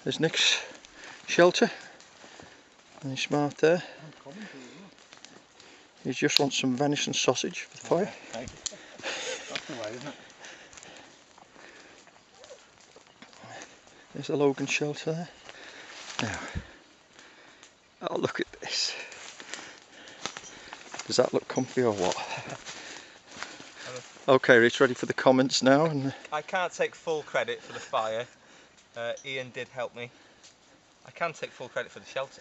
There's Nick's shelter. And he's smart there. He just wants some venison sausage for the fire. Okay. That's the way, isn't it? There's the Logan shelter there. Now, oh, look at this. Does that look comfy or what? Okay, Rich, ready for the comments now? And I can't take full credit for the fire. Ian did help me. I can take full credit for the shelter.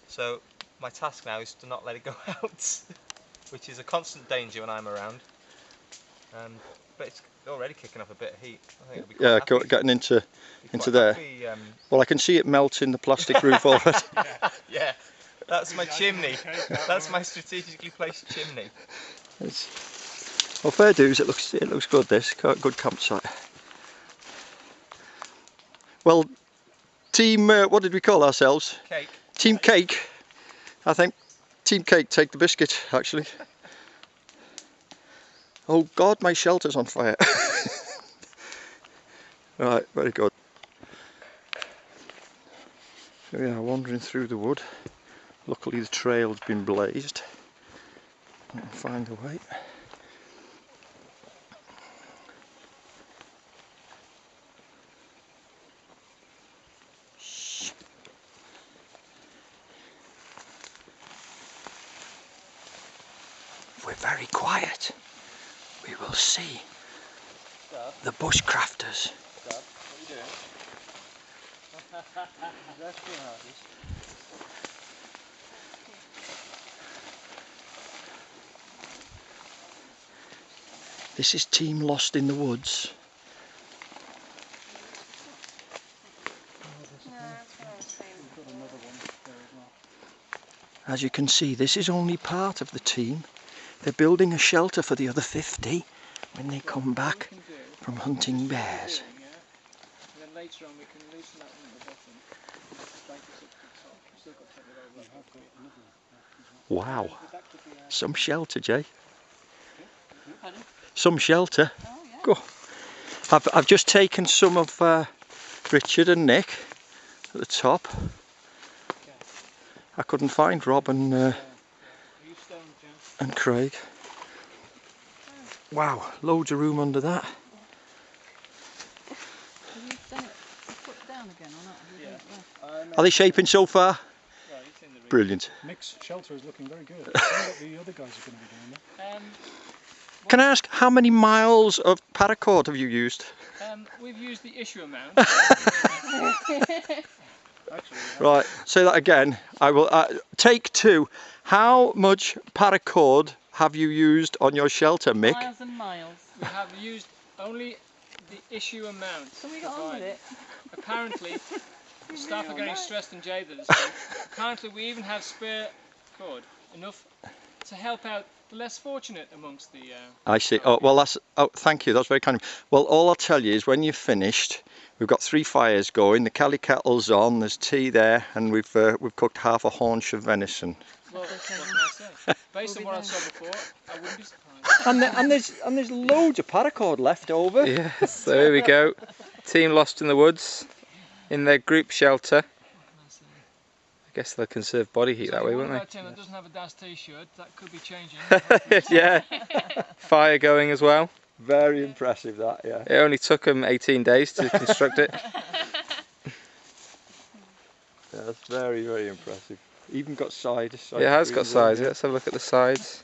So my task now is to not let it go out, which is a constant danger when I'm around. But it's already kicking up a bit of heat. I think it'll be quite getting into there. happy, well, I can see it melting the plastic roof already. yeah, that's my chimney. That's my strategically placed chimney. Well, fair dues. It looks good. This good campsite. Well, team. What did we call ourselves? Cake. Team Cake. I think Team Cake take the biscuit. Actually. Oh God, my shelter's on fire. Right, very good. So we are wandering through the wood. Luckily the trail's been blazed. I'll find a way. If we're very quiet, we will see the bushcrafters. Dad, what are you doing? This is Team Lost in the Woods. As you can see, this is only part of the team. They're building a shelter for the other 50 when they come back from hunting bears. And then later on we can loosen that one at the bottom. Strike this up to the top. We've still got to take it over. Wow, some shelter, Jay. Some shelter. Oh, yeah. Go. I've just taken some of Richard and Nick at the top. I couldn't find Rob and Craig. Wow, loads of room under that. Have you done it put down again or not? Are they shaping so far? Brilliant. Nick's shelter is looking very good. I wonder what the other guys are going to be doing there. Can I ask, how many miles of paracord have you used? We've used the issue amount. Actually, Right, say that again. I will take 2. How much paracord have you used on your shelter, Mick? Miles and miles. We have used only the issue amount. So we got on with it. Apparently, the staff are getting stressed and jaded this week. Apparently we even have spare cord, enough to help out the less fortunate amongst the... I see. Oh, well, that's... Oh, thank you. That's very kind of you. Well, all I'll tell you is when you've finished, we've got 3 fires going. The Cali kettle's on. There's tea there, and we've cooked half a haunch of venison. Well, what can I say? Based on what I saw before, I wouldn't be surprised. And there's loads of paracord left over. Yes, so here we go. Team Lost in the Woods in their group shelter. I guess they'll conserve body heat that way, won't That doesn't have a Das t-shirt, that could be changing. they? Yeah. Fire going as well. Very impressive, that. Yeah. It only took them 18 days to construct it. Yeah, that's very, very impressive. Even got sides. Yeah, it has got sides. Let's have a look at the sides.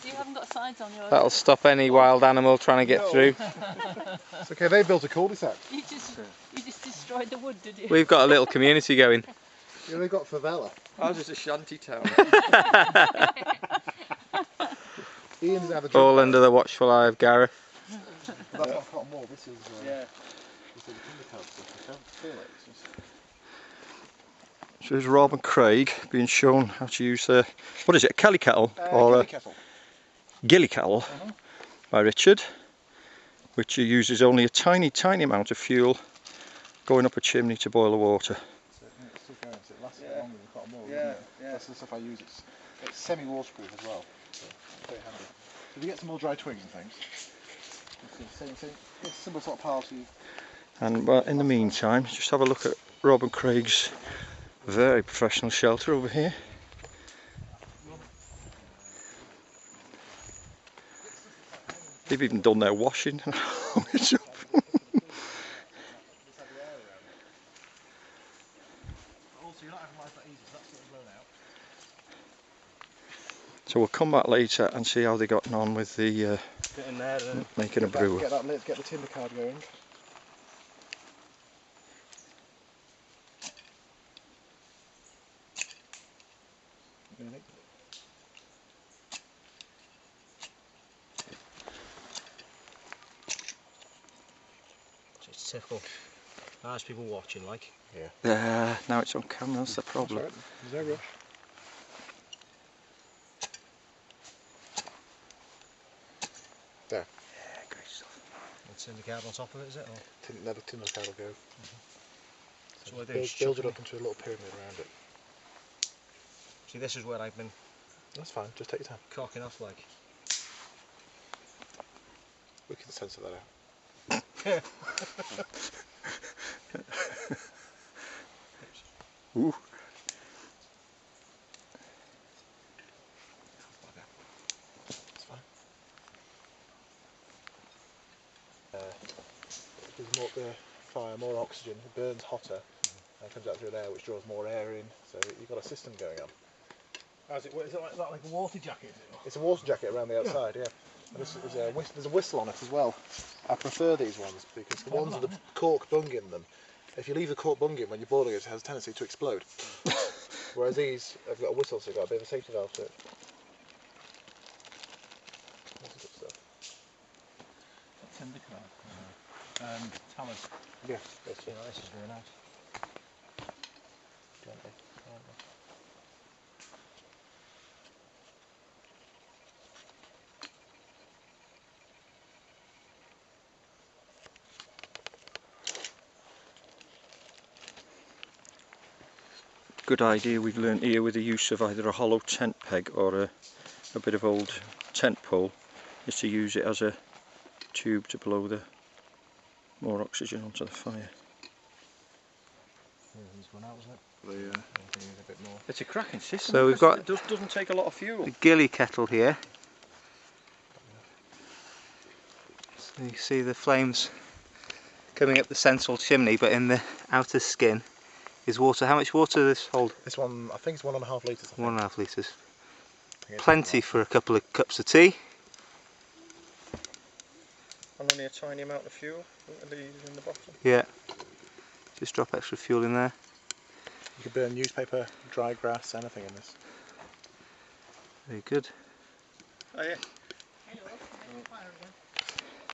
You haven't got sides on yours. That'll stop any wild animal trying to get through. it's okay, they built a cul-de-sac. You just destroyed the wood, did you? We've got a little community going. Yeah, they got favela. Ours is a shanty town. Ian didn't have a All under the watchful eye of Gareth. That's not cotton wool, this is... Yeah. This is the stuff. I don't feel it. It's just... So there's Rob and Craig being shown how to use what is it, a Kelly kettle or a kettle. gilly kettle by Richard, which uses only a tiny amount of fuel going up a chimney to boil the water. So it lasts longer than cotton wool, doesn't it? That's the stuff I use. It's semi-waterproof as well, so it's very handy. So if you get some more dry twigs and things, it's a similar sort of pile to And well, in the meantime, just have a look at Rob and Craig's very professional shelter over here. They've even done their washing. So we'll come back later and see how they gotten on with the making a brewer. Get that lit, get the timber card going. It's typical. There's people watching, like. Yeah. Now it's on camera, that's the problem. That's right. There's no rush. There. Yeah, great stuff. It's in the card on top of it, is it? Or? Never timber card will go. So what I do is build it up into a little pyramid around it. See, this is where I've been That's fine, just take your time. cocking off, like. We can censor that out. Ooh. That's fine. Gives the fire more oxygen, it burns hotter and comes out through there, which draws more air in, so you've got a system going on. Is it like a water jacket? It's a water jacket around the outside, yeah. And there's a whistle on it as well. I prefer these ones because the ones with the cork bung in them, if you leave the cork bung in when you're boiling it, it has a tendency to explode. Whereas these have got a whistle, so you've got a bit of a safety valve to it. That's good stuff. Timber card. Talent. Yeah, that's Yeah, this is very nice. gently. Good idea we've learnt here with the use of either a hollow tent peg or a bit of old tent pole is to use it as a tube to blow the more oxygen onto the fire. He's gone out, isn't it? A bit more. It's a cracking system. So we've got it doesn't take a lot of fuel. the gilly kettle here. So you see the flames coming up the central chimney, but in the outer skin is water. How much water does this hold? This one, I think it's 1.5 litres. 1.5 litres. Plenty for a couple of cups of tea. And only a tiny amount of fuel in the bottom. Yeah. Just drop extra fuel in there. You could burn newspaper, dry grass, anything in this. Very good. Oh yeah. Hello.